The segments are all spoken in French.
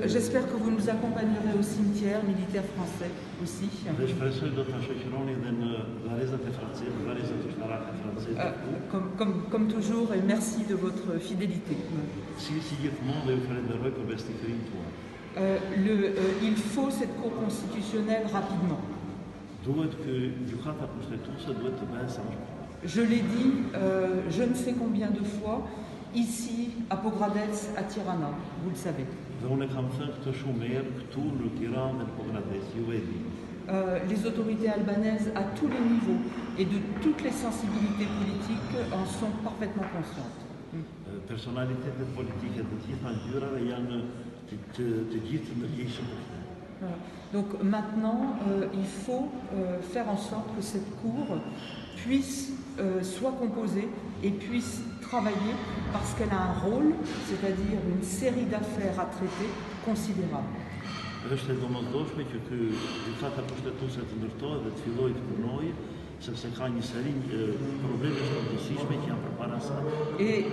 J'espère que vous nous accompagnerez au cimetière militaire français aussi. Comme toujours, et merci de votre fidélité. Il faut cette cour constitutionnelle rapidement. Je l'ai dit je ne sais combien de fois, ici, à Pogradec, à Tirana, vous le savez. Les autorités albanaises, à tous les niveaux et de toutes les sensibilités politiques, en sont parfaitement conscientes. Voilà. Donc maintenant, il faut faire en sorte que cette cour puisse soit composée et puisse travailler parce qu'elle a un rôle, c'est-à-dire une série d'affaires à traiter considérable. Et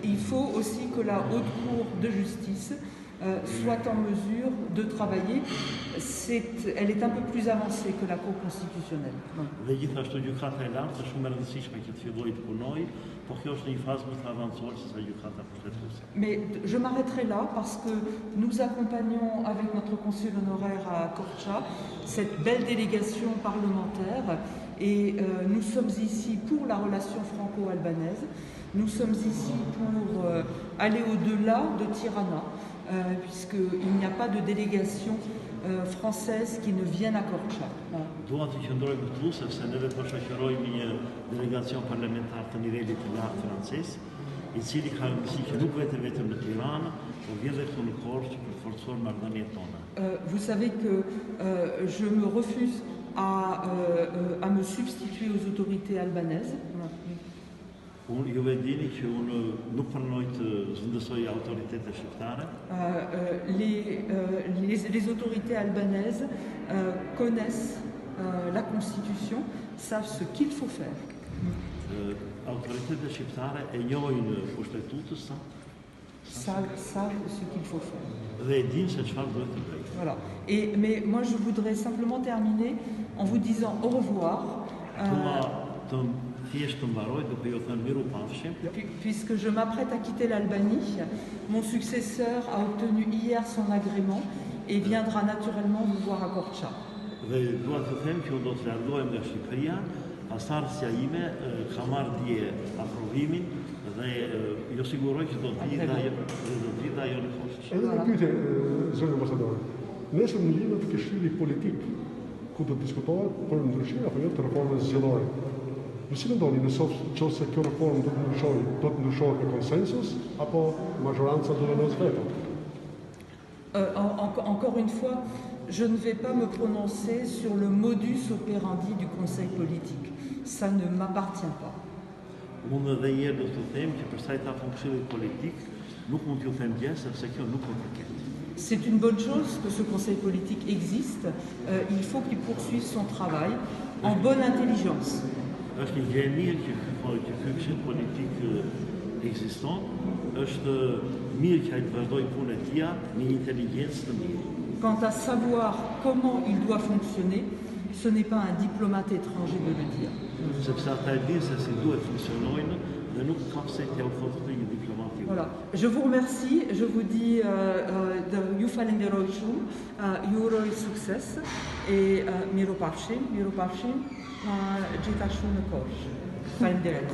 il faut aussi que la Haute Cour de justice soit en mesure de travailler. Elle est un peu plus avancée que la Cour constitutionnelle. Mais je m'arrêterai là parce que nous accompagnons avec notre consul honoraire à Korça cette belle délégation parlementaire et nous sommes ici pour la relation franco-albanaise. Nous sommes ici pour aller au-delà de Tirana, puisqu'il n'y a pas de délégation française qui ne vienne à Korça. Vous savez que je me refuse à me substituer aux autorités albanaises. Les autorités albanaises connaissent la Constitution, savent ce qu'il faut faire. Savent ce qu'il faut faire. Voilà. Mais moi, je voudrais simplement terminer en vous disant au revoir. Puisque je m'apprête à quitter l'Albanie, mon successeur a obtenu hier son agrément et viendra naturellement vous voir à Korça. Nesër në lidhje të Këshillit politik, ku do të diskutohet për ndryshime apo jo të reformës zgjedhore. Ju si mendoni nëse kjo reformë do të ndryshohet me konsensus apo majoranca do vendos veto? Encore une fois, je ne vais pas me prononcer sur le modus operandi du Conseil politique. Ça ne m'appartient pas. Unë dhe njerë do të them që për sa i takon Këshillit politik, nuk mund t'ju them gjë sepse kjo nuk ka përket. C'est une bonne chose que ce Conseil politique existe. Il faut qu'il poursuive son travail en bonne intelligence. Quant à savoir comment il doit fonctionner, ce n'est pas un diplomate étranger de le dire. Voilà. Je vous remercie, je vous dis ju falenderoj shumë, ju uroj sukses e miropafshim, gjithashtu në kosh. Faleminderit.